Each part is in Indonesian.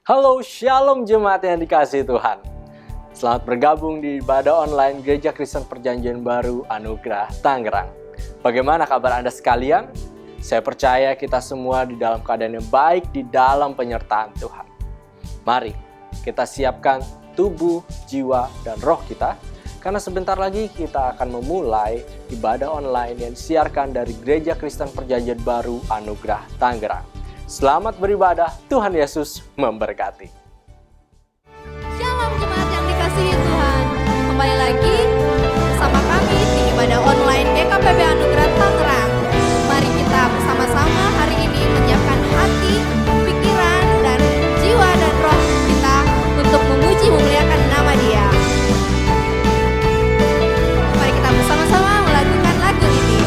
Halo, Shalom jemaat yang dikasihi Tuhan. Selamat bergabung di ibadah online Gereja Kristen Perjanjian Baru Anugerah Tangerang. Bagaimana kabar Anda sekalian? Saya percaya kita semua di dalam keadaan yang baik di dalam penyertaan Tuhan. Mari kita siapkan tubuh, jiwa, dan roh kita, karena sebentar lagi kita akan memulai ibadah online yang disiarkan dari Gereja Kristen Perjanjian Baru Anugerah Tangerang. Selamat beribadah, Tuhan Yesus memberkati. Shalom jemaat yang dikasihi Tuhan. Kembali lagi bersama kami di ibadah online GKPB Anugerah Tangerang. Mari kita bersama-sama hari ini menyiapkan hati, pikiran, dan jiwa dan roh kita untuk memuji memuliakan nama Dia. Mari kita bersama-sama melakukan lagu ini.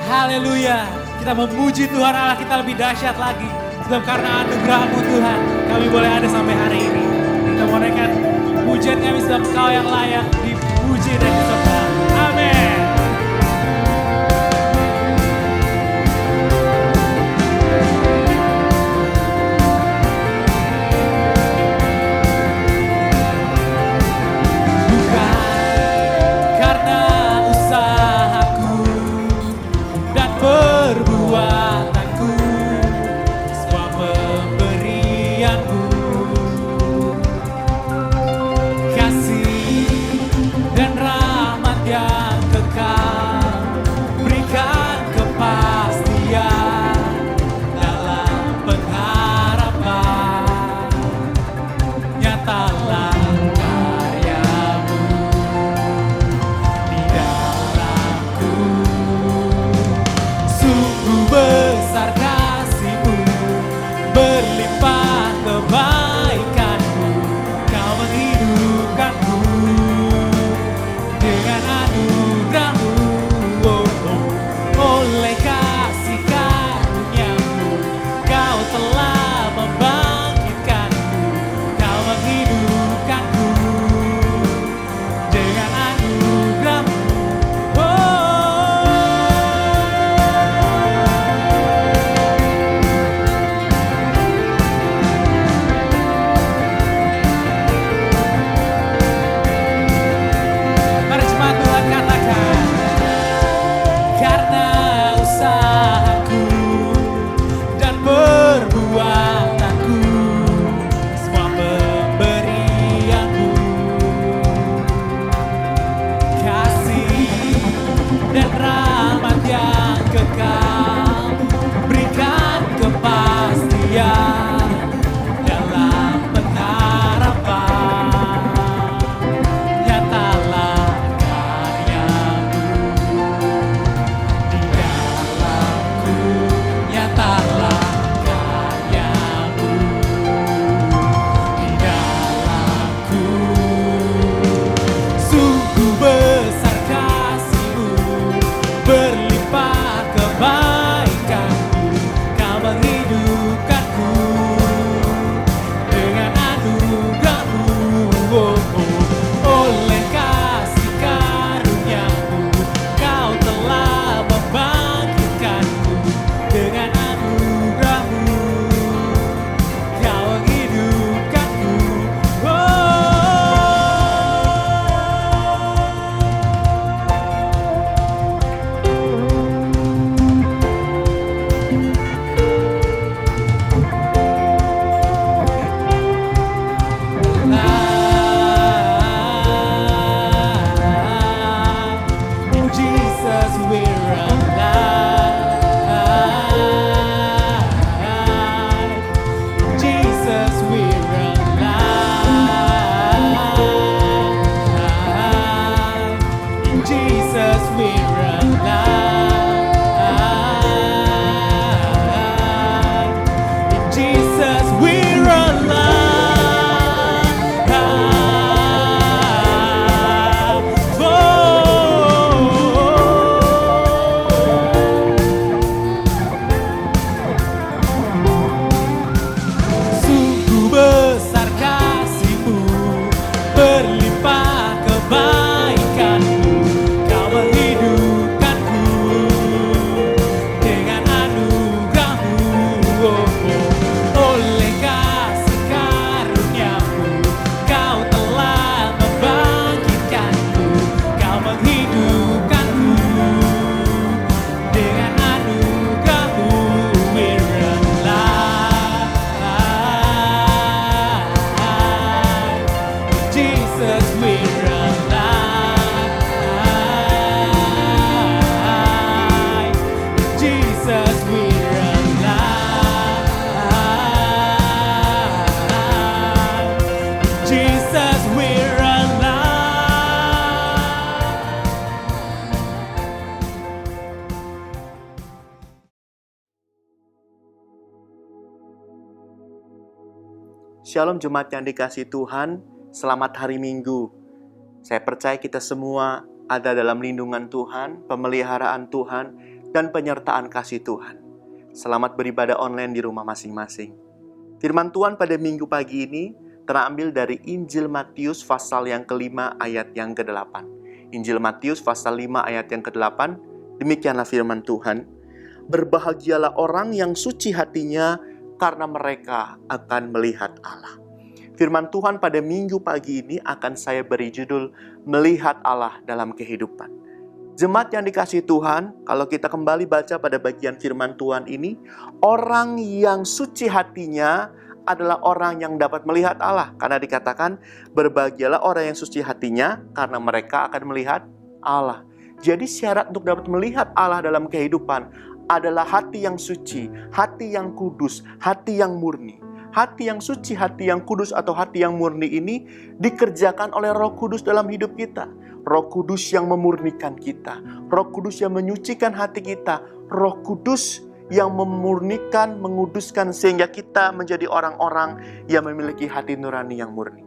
Haleluya, kita memuji Tuhan Allah kita lebih dahsyat lagi. Sebab karena anugerah-Mu Tuhan, kami boleh ada sampai hari ini. Kita mau naikkan pujian kami sebab Kau yang layak dipuji dan disembah. Amin. Dan rahmat yang kekal berikan Shalom jemaat yang dikasihi Tuhan, selamat hari Minggu. Saya percaya kita semua ada dalam lindungan Tuhan, pemeliharaan Tuhan, dan penyertaan kasih Tuhan. Selamat beribadah online di rumah masing-masing. Firman Tuhan pada minggu pagi ini terambil dari Injil Matius pasal yang ke-5 ayat yang ke-8. Injil Matius pasal 5 ayat yang ke-8, demikianlah firman Tuhan. Berbahagialah orang yang suci hatinya, karena mereka akan melihat Allah. Firman Tuhan pada minggu pagi ini akan saya beri judul Melihat Allah dalam Kehidupan. Jemaat yang dikasihi Tuhan, kalau kita kembali baca pada bagian firman Tuhan ini, orang yang suci hatinya adalah orang yang dapat melihat Allah. Karena dikatakan, berbahagialah orang yang suci hatinya, karena mereka akan melihat Allah. Jadi syarat untuk dapat melihat Allah dalam kehidupan adalah hati yang suci, hati yang kudus, hati yang murni. Hati yang suci, hati yang kudus atau hati yang murni ini dikerjakan oleh Roh Kudus dalam hidup kita. Roh Kudus yang memurnikan kita, Roh Kudus yang menyucikan hati kita, Roh Kudus yang memurnikan, menguduskan sehingga kita menjadi orang-orang yang memiliki hati nurani yang murni.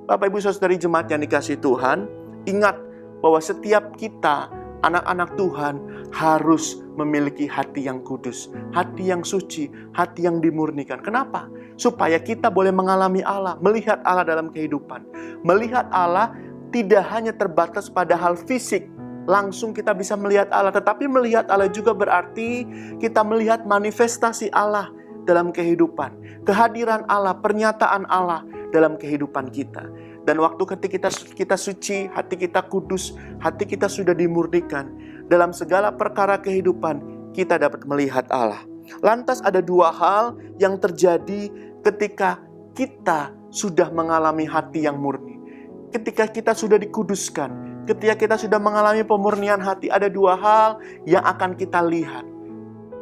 Bapak Ibu Saudari jemaat yang dikasihi Tuhan, ingat bahwa setiap kita anak-anak Tuhan harus memiliki hati yang kudus, hati yang suci, hati yang dimurnikan. Kenapa? Supaya kita boleh mengalami Allah, melihat Allah dalam kehidupan. Melihat Allah tidak hanya terbatas pada hal fisik, langsung kita bisa melihat Allah. Tetapi melihat Allah juga berarti kita melihat manifestasi Allah dalam kehidupan. Kehadiran Allah, pernyataan Allah dalam kehidupan kita. Dan waktu ketika kita suci, hati kita kudus, hati kita sudah dimurnikan, dalam segala perkara kehidupan, kita dapat melihat Allah. Lantas ada dua hal yang terjadi ketika kita sudah mengalami hati yang murni. Ketika kita sudah dikuduskan, ketika kita sudah mengalami pemurnian hati, ada dua hal yang akan kita lihat.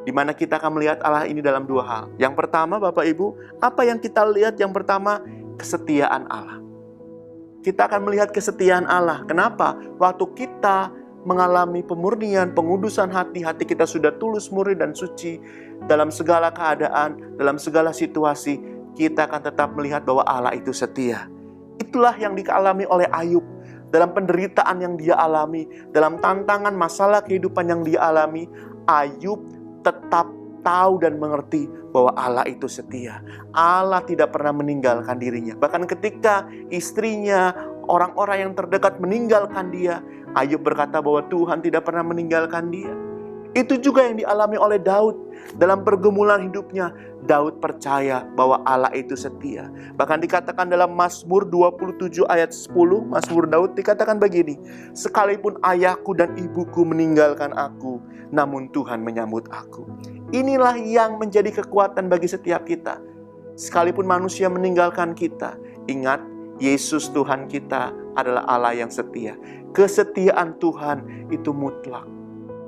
Di mana kita akan melihat Allah ini dalam dua hal. Yang pertama, Bapak Ibu, apa yang kita lihat? Yang pertama, kesetiaan Allah. Kita akan melihat kesetiaan Allah. Kenapa? Waktu kita mengalami pemurnian, pengudusan hati, hati kita sudah tulus, murni, dan suci. Dalam segala keadaan, dalam segala situasi, kita akan tetap melihat bahwa Allah itu setia. Itulah yang dialami oleh Ayub. Dalam penderitaan yang dia alami, dalam tantangan masalah kehidupan yang dia alami, Ayub tetap tahu dan mengerti bahwa Allah itu setia. Allah tidak pernah meninggalkan dirinya. Bahkan ketika istrinya, orang-orang yang terdekat meninggalkan dia, Ayub berkata bahwa Tuhan tidak pernah meninggalkan dia. Itu juga yang dialami oleh Daud. Dalam pergumulan hidupnya, Daud percaya bahwa Allah itu setia. Bahkan dikatakan dalam Mazmur 27 ayat 10, Mazmur Daud dikatakan begini, sekalipun ayahku dan ibuku meninggalkan aku, namun Tuhan menyambut aku. Inilah yang menjadi kekuatan bagi setiap kita. Sekalipun manusia meninggalkan kita, ingat, Yesus Tuhan kita adalah Allah yang setia. Kesetiaan Tuhan itu mutlak.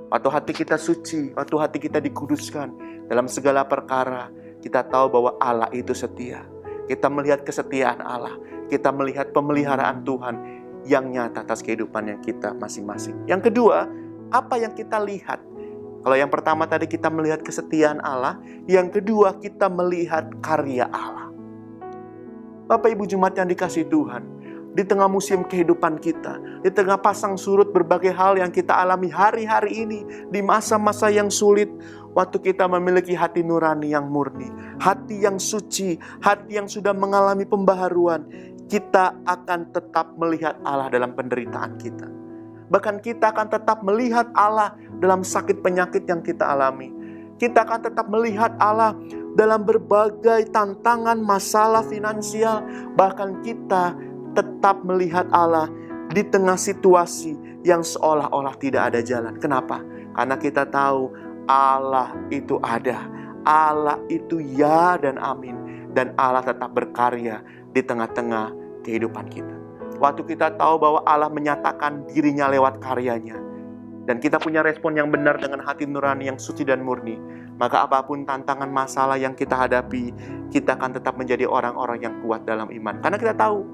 Waktu hati kita suci, waktu hati kita dikuduskan, dalam segala perkara, kita tahu bahwa Allah itu setia. Kita melihat kesetiaan Allah, kita melihat pemeliharaan Tuhan yang nyata atas kehidupannya kita masing-masing. Yang kedua, apa yang kita lihat? Kalau yang pertama tadi kita melihat kesetiaan Allah, yang kedua kita melihat karya Allah. Bapak Ibu jemaat yang dikasihi Tuhan, di tengah musim kehidupan kita, di tengah pasang surut berbagai hal yang kita alami hari-hari ini, di masa-masa yang sulit, waktu kita memiliki hati nurani yang murni, hati yang suci, hati yang sudah mengalami pembaharuan, kita akan tetap melihat Allah dalam penderitaan kita. Bahkan kita akan tetap melihat Allah dalam sakit penyakit yang kita alami. Kita akan tetap melihat Allah dalam berbagai tantangan, masalah finansial. Bahkan kita tetap melihat Allah di tengah situasi yang seolah-olah tidak ada jalan. Kenapa? Karena kita tahu Allah itu ada. Allah itu ya dan amin. Dan Allah tetap berkarya di tengah-tengah kehidupan kita. Waktu kita tahu bahwa Allah menyatakan dirinya lewat karyanya, dan kita punya respon yang benar dengan hati nurani yang suci dan murni, maka apapun tantangan masalah yang kita hadapi, kita akan tetap menjadi orang-orang yang kuat dalam iman. Karena kita tahu,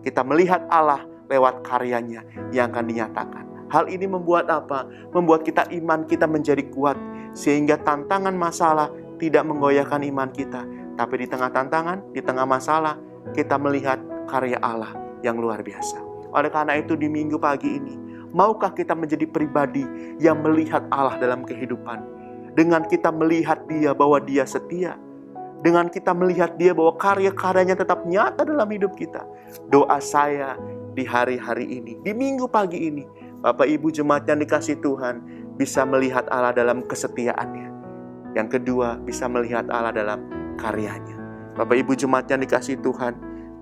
kita melihat Allah lewat karyanya yang akan dinyatakan. Hal ini membuat apa? Membuat kita iman kita menjadi kuat, sehingga tantangan masalah tidak menggoyahkan iman kita, Tapi di tengah tantangan, di tengah masalah, kita melihat karya Allah yang luar biasa. Oleh karena itu di minggu pagi ini, maukah kita menjadi pribadi yang melihat Allah dalam kehidupan? Dengan kita melihat Dia bahwa Dia setia. Dengan kita melihat Dia bahwa karya-karyanya tetap nyata dalam hidup kita. Doa saya di hari-hari ini, di minggu pagi ini, Bapak Ibu jemaat yang dikasihi Tuhan, bisa melihat Allah dalam kesetiaannya. Yang kedua, bisa melihat Allah dalam karyanya. Bapak Ibu jemaat yang dikasihi Tuhan,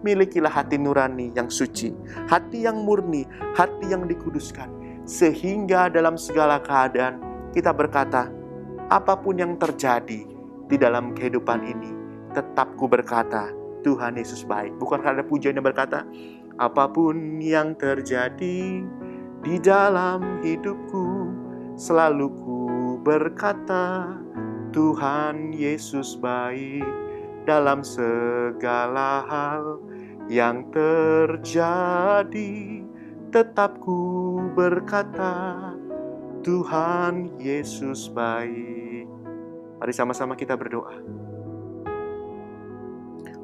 milikilah hati nurani yang suci, hati yang murni, hati yang dikuduskan. Sehingga dalam segala keadaan kita berkata, apapun yang terjadi di dalam kehidupan ini, tetap ku berkata, Tuhan Yesus baik. Bukankah ada pujian yang berkata, apapun yang terjadi di dalam hidupku, selalu ku berkata, Tuhan Yesus baik dalam segala hal yang terjadi. Tetap ku berkata, Tuhan Yesus baik. Mari sama-sama kita berdoa.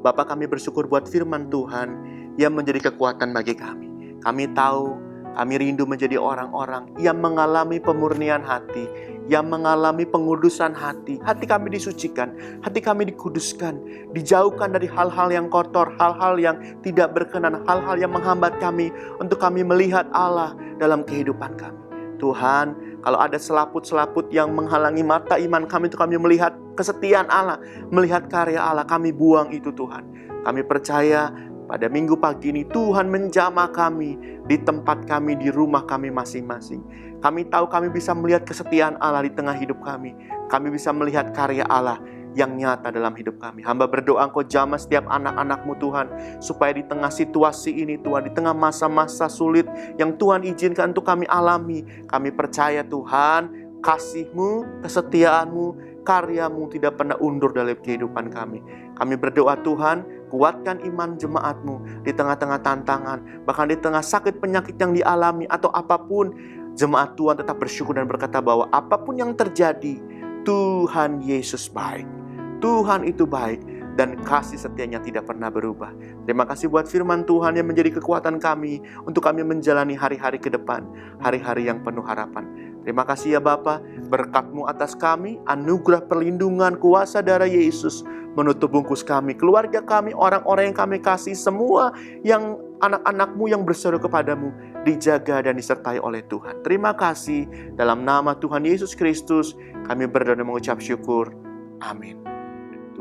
Bapa, kami bersyukur buat firman Tuhan yang menjadi kekuatan bagi kami. Kami tahu, kami rindu menjadi orang-orang yang mengalami pemurnian hati, yang mengalami pengudusan hati. Hati kami disucikan, hati kami dikuduskan, dijauhkan dari hal-hal yang kotor, hal-hal yang tidak berkenan, hal-hal yang menghambat kami untuk kami melihat Allah dalam kehidupan kami. Tuhan, kalau ada selaput-selaput yang menghalangi mata iman kami untuk kami melihat kesetiaan Allah, melihat karya Allah, kami buang itu Tuhan. Kami percaya pada minggu pagi ini Tuhan menjamah kami di tempat kami, di rumah kami masing-masing. Kami tahu kami bisa melihat kesetiaan Allah di tengah hidup kami. Kami bisa melihat karya Allah yang nyata dalam hidup kami. Hamba berdoa Engkau jamah setiap anak-anak-Mu Tuhan, supaya di tengah situasi ini Tuhan, di tengah masa-masa sulit yang Tuhan izinkan untuk kami alami, kami percaya Tuhan, kasih-Mu, kesetiaan-Mu, karya-Mu tidak pernah undur dalam kehidupan kami. Kami berdoa Tuhan, kuatkan iman jemaat-Mu di tengah-tengah tantangan, bahkan di tengah sakit penyakit yang dialami atau apapun, jemaat Tuhan tetap bersyukur dan berkata bahwa apapun yang terjadi, Tuhan Yesus baik. Tuhan itu baik dan kasih setianya tidak pernah berubah. Terima kasih buat firman Tuhan yang menjadi kekuatan kami untuk kami menjalani hari-hari ke depan, hari-hari yang penuh harapan. Terima kasih ya Bapa, berkat-Mu atas kami, anugerah perlindungan kuasa darah Yesus menutup bungkus kami, keluarga kami, orang-orang yang kami kasih, semua yang anak-anak-Mu yang berseru kepadamu, dijaga dan disertai oleh Tuhan. Terima kasih, dalam nama Tuhan Yesus Kristus kami berdoa dan mengucap syukur. Amin.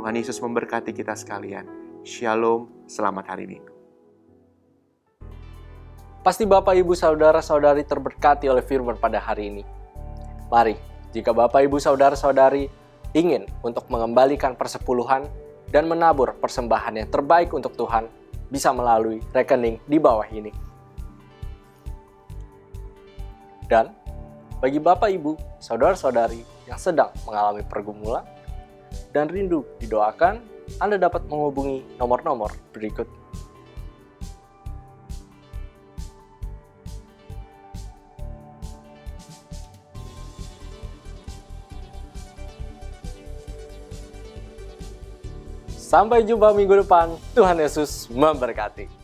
Tuhan Yesus memberkati kita sekalian. Shalom, selamat hari Minggu. Pasti Bapak, Ibu, Saudara-saudari terberkati oleh firman pada hari ini. Mari, jika Bapak, Ibu, Saudara-saudari ingin untuk mengembalikan persepuluhan dan menabur persembahan yang terbaik untuk Tuhan, bisa melalui rekening di bawah ini. Dan bagi Bapak, Ibu, Saudara-saudari yang sedang mengalami pergumulan dan rindu didoakan, Anda dapat menghubungi nomor-nomor berikut. Sampai jumpa minggu depan. Tuhan Yesus memberkati.